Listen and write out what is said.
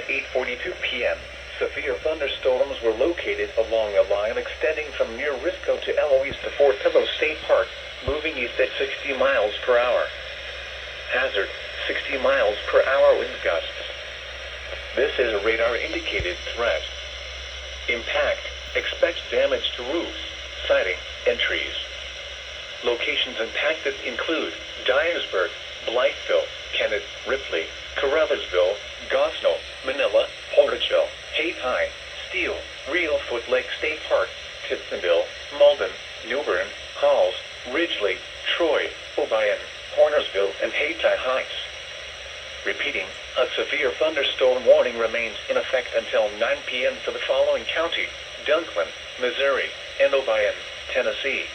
8:42 p.m., severe thunderstorms were located along a line extending from near Risco to Eloise to Fort Pillow State Park, moving east at 60 miles per hour. Hazard, 60 miles per hour wind gusts. This is a radar-indicated threat. Impact, expect damage to roofs, siding, and trees. Locations impacted include Dyersburg, Blytheville, Kennett, Ripley, Caruthersville, Gosnell, Manila, Portageville, Hayti, Steele, Reelfoot Lake State Park, Tiptonville, Malden, Newbern, Halls, Ridgely, Troy, Obion, Hornersville, and Hayti Heights. Repeating, a severe thunderstorm warning remains in effect until 9 p.m. for the following counties: Dunklin, Missouri, and Obion, Tennessee.